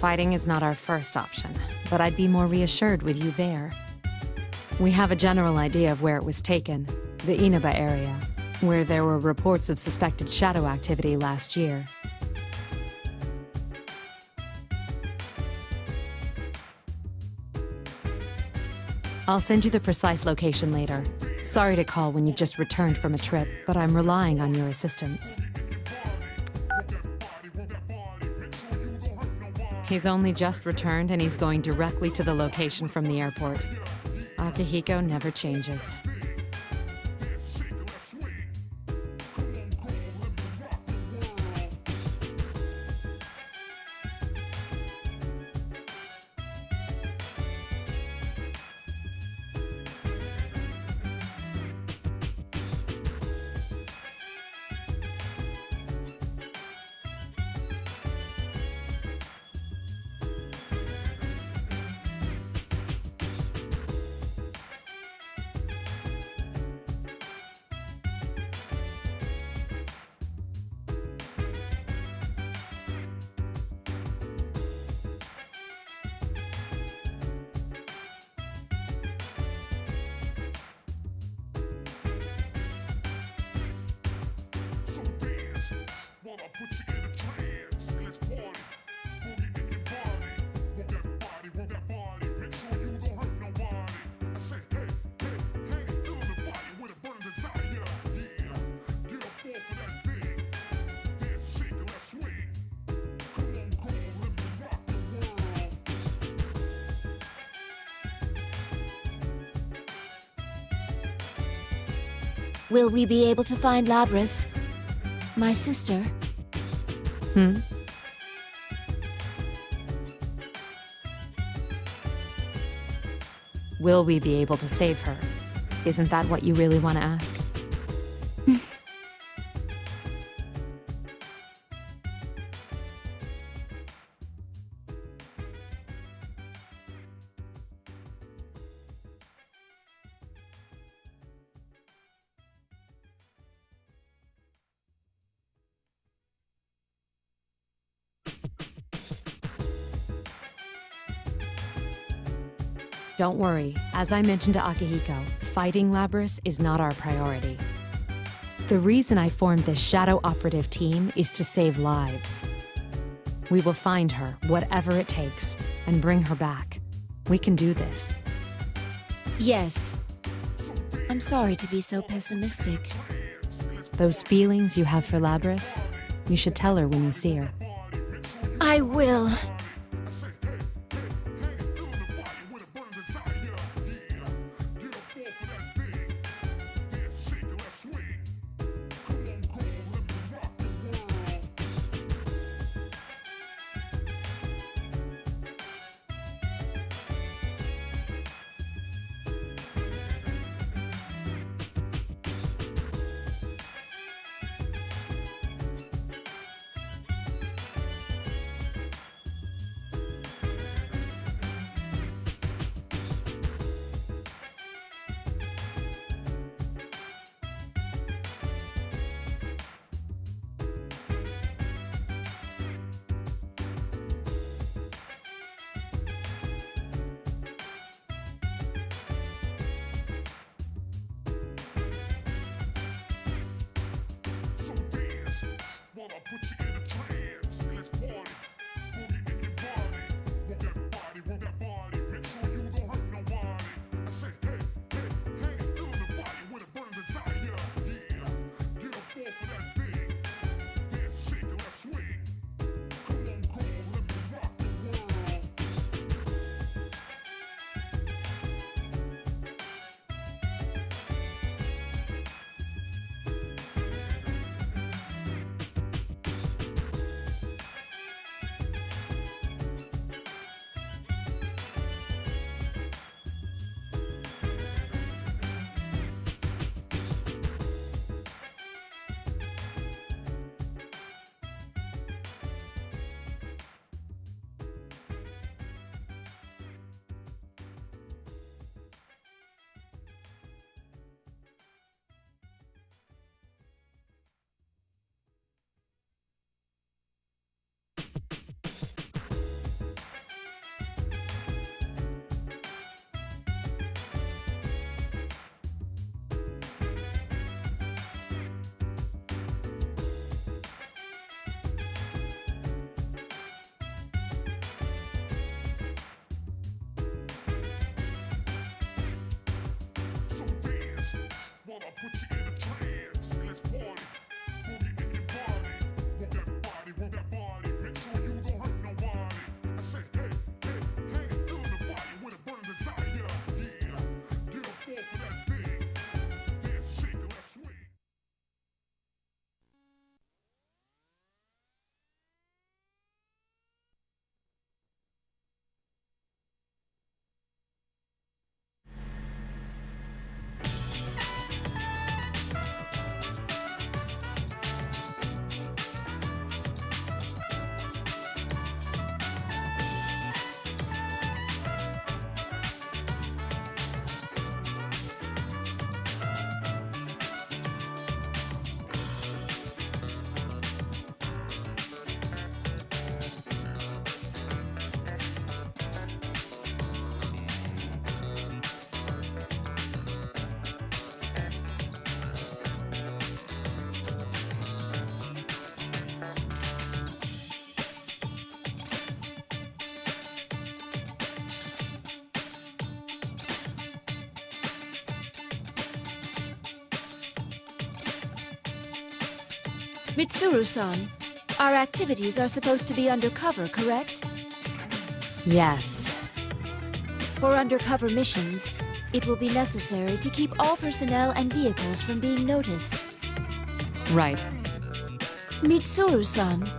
Fighting is not our first option, but I'd be more reassured with you there. We have a general idea of where it was taken, the Inaba area, where there were reports of suspected shadow activity last year. I'll send you the precise location later. Sorry to call when you've just returned from a trip, but I'm relying on your assistance. He's only just returned and he's going directly to the location from the airport. Akihiko never changes. Will we be able to find Labrys? My sister? Will we be able to save her? Isn't that what you really want to ask? Don't worry, as I mentioned to Akihiko, fighting Labrys is not our priority. The reason I formed this shadow operative team is to save lives. We will find her, whatever it takes, and bring her back. We can do this. Yes. I'm sorry to be so pessimistic. Those feelings you have for Labrys, you should tell her when you see her. I will. Mitsuru-san, our activities are supposed to be undercover, correct? Yes. For undercover missions, it will be necessary to keep all personnel and vehicles from being noticed. Right. Mitsuru-san,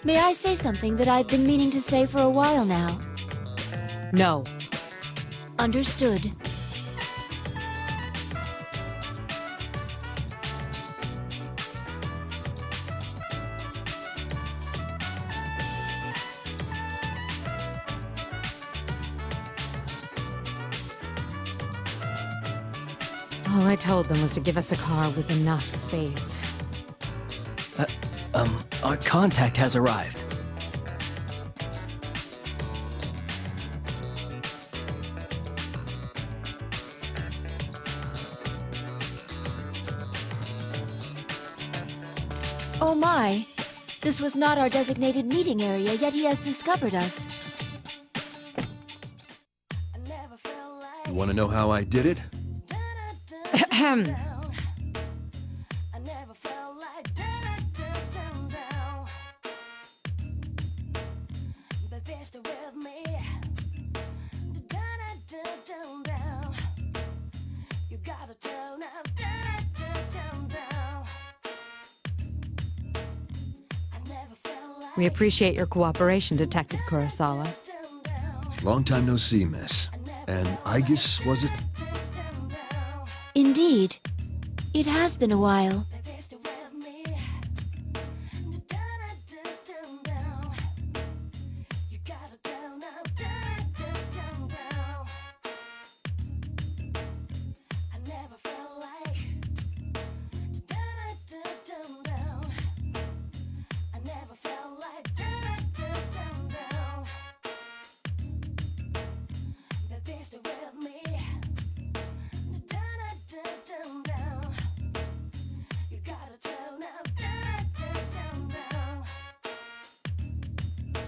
may I say something that I've been meaning to say for a while now? No. Understood. All I told them was to give us a car with enough space. Our contact has arrived. Oh my! This was not our designated meeting area, yet he has discovered us. You want to know how I did it? Ahem. We appreciate your cooperation, Detective Kurosawa. Long time no see, miss. And Aigis, was it? Indeed. It has been a while.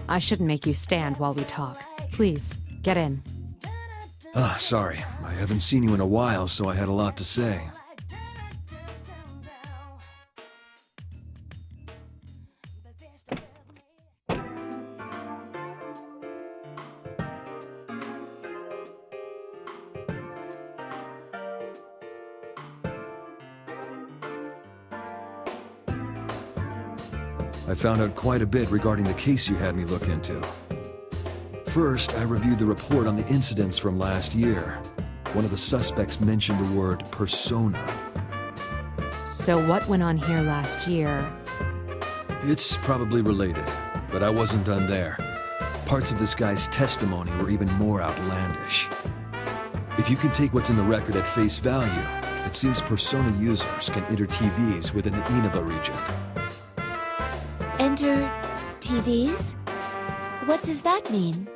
I shouldn't make you stand while we talk. Please, get in. Ah, sorry. I haven't seen you in a while, so I had a lot to say. I found out quite a bit regarding the case you had me look into. First, I reviewed the report on the incidents from last year. One of the suspects mentioned the word persona. So what went on here last year? It's probably related, but I wasn't done there. Parts of this guy's testimony were even more outlandish. If you can take what's in the record at face value, it seems persona users can enter TVs within the Inaba region. Enter TVs? What does that mean?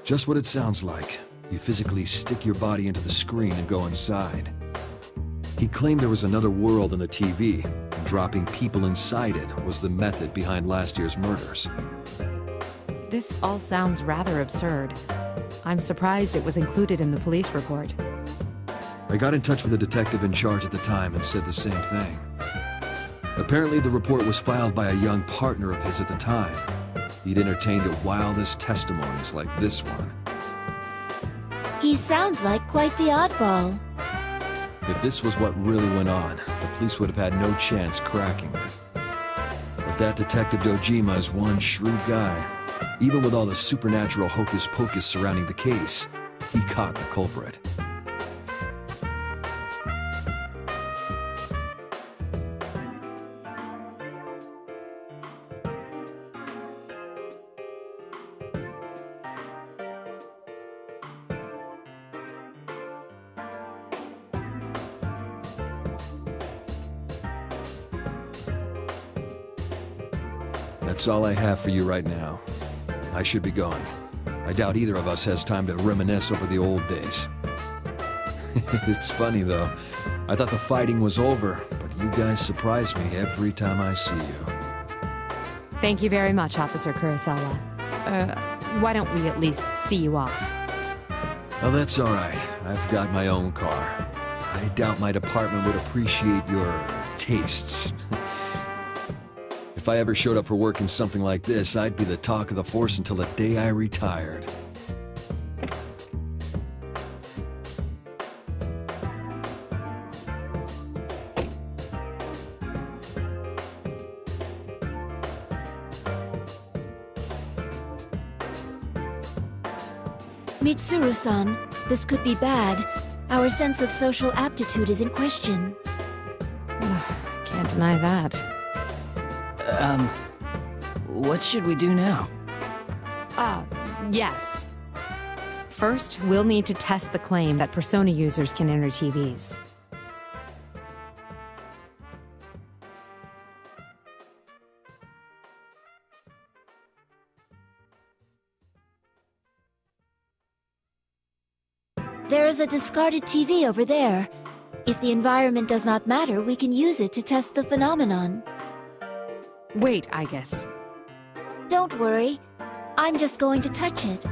Just what it sounds like. You physically stick your body into the screen and go inside. He claimed there was another world in the TV, and dropping people inside it was the method behind last year's murders. This all sounds rather absurd. I'm surprised it was included in the police report. I got in touch with the detective in charge at the time and said the same thing. Apparently, the report was filed by a young partner of his at the time. He'd entertained the wildest testimonies like this one. He sounds like quite the oddball. If this was what really went on, the police would have had no chance cracking it. But that Detective Dojima is one shrewd guy. Even with all the supernatural hocus-pocus surrounding the case, he caught the culprit. That's all I have for you right now. I should be going. I doubt either of us has time to reminisce over the old days. It's funny, though. I thought the fighting was over, but you guys surprise me every time I see you. Thank you very much, Officer Kurosawa. Why don't we at least see you off? Oh, that's all right. I've got my own car. I doubt my department would appreciate your tastes. If I ever showed up for work in something like this, I'd be the talk of the force until the day I retired. Mitsuru-san, this could be bad. Our sense of social aptitude is in question. Can't deny that. What should we do now? Yes. First, we'll need to test the claim that Persona users can enter TVs. There is a discarded TV over there. If the environment does not matter, we can use it to test the phenomenon. Wait, Aigis. Don't worry. I'm just going to touch it.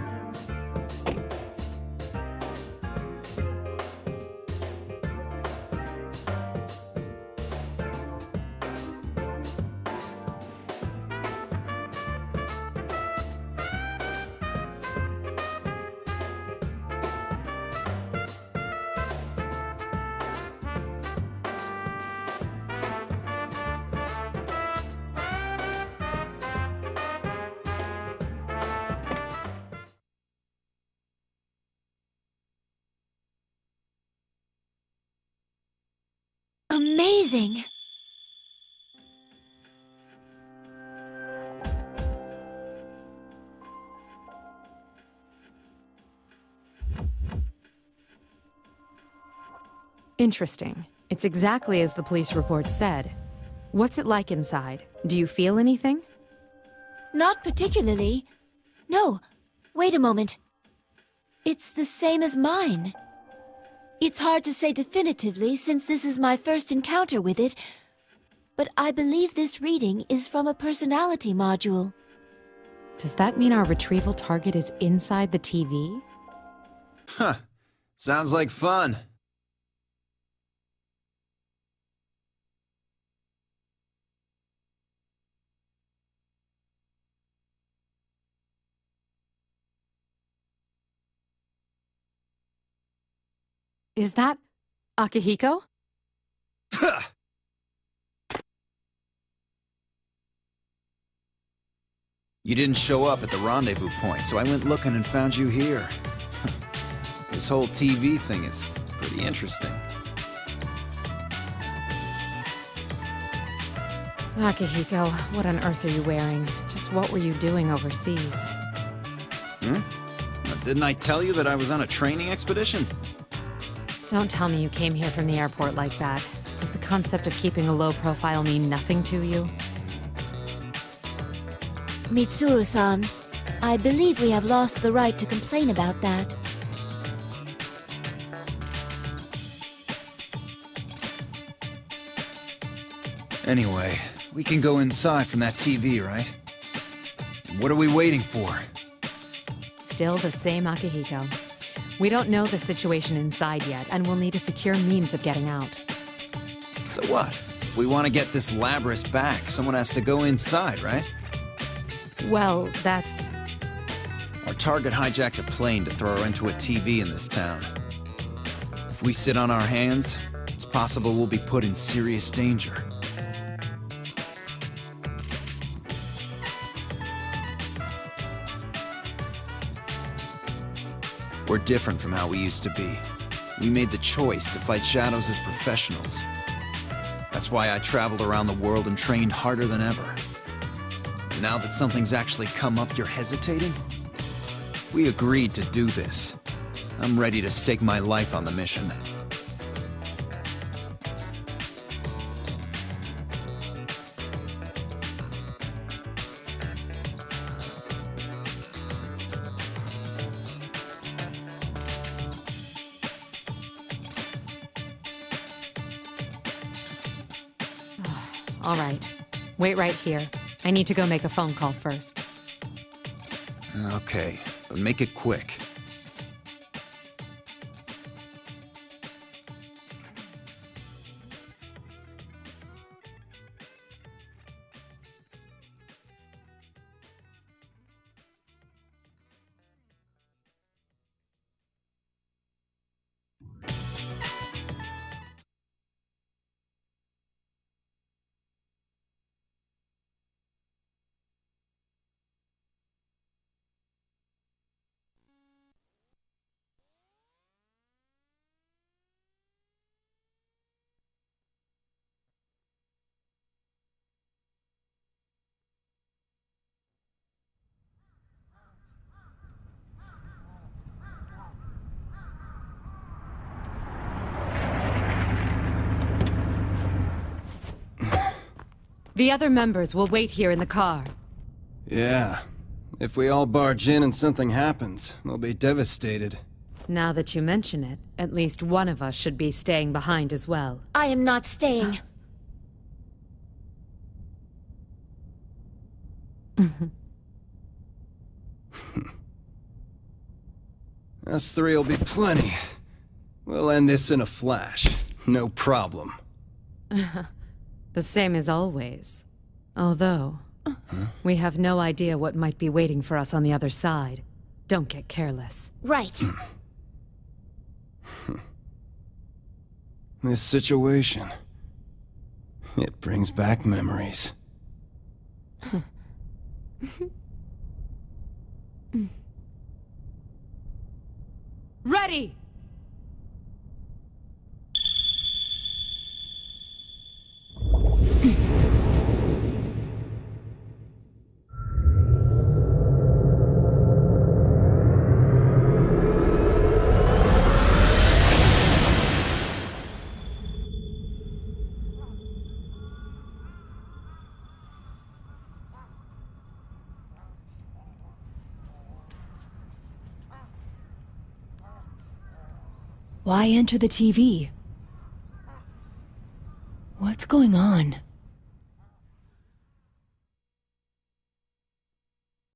Amazing! Interesting. It's exactly as the police report said. What's it like inside? Do you feel anything? Not particularly. No, wait a moment. It's the same as mine. It's hard to say definitively since this is my first encounter with it, but I believe this reading is from a personality module. Does that mean our retrieval target is inside the TV? Huh. Sounds like fun. Is that Akihiko? You didn't show up at the rendezvous point, so I went looking and found you here. This whole TV thing is pretty interesting. Akihiko, what on earth are you wearing? Just what were you doing overseas? Didn't I tell you that I was on a training expedition? Don't tell me you came here from the airport like that. Does the concept of keeping a low profile mean nothing to you? Mitsuru-san, I believe we have lost the right to complain about that. Anyway, we can go inside from that TV, right? What are we waiting for? Still the same Akihiko. We don't know the situation inside yet, and we'll need a secure means of getting out. So what? If we want to get this Labrys back, someone has to go inside, right? Well, that's... Our target hijacked a plane to throw her into a TV in this town. If we sit on our hands, it's possible we'll be put in serious danger. We're different from how we used to be. We made the choice to fight shadows as professionals. That's why I traveled around the world and trained harder than ever. Now that something's actually come up, you're hesitating? We agreed to do this. I'm ready to stake my life on the mission. All right. Wait right here. I need to go make a phone call first. Okay, but make it quick. The other members will wait here in the car. Yeah. If we all barge in and something happens, we'll be devastated. Now that you mention it, at least one of us should be staying behind as well. I am not staying. Us three will be plenty. We'll end this in a flash. No problem. The same as always. Although, we have no idea what might be waiting for us on the other side. Don't get careless. Right. This situation... it brings back memories. Ready! Why enter the TV? What's going on?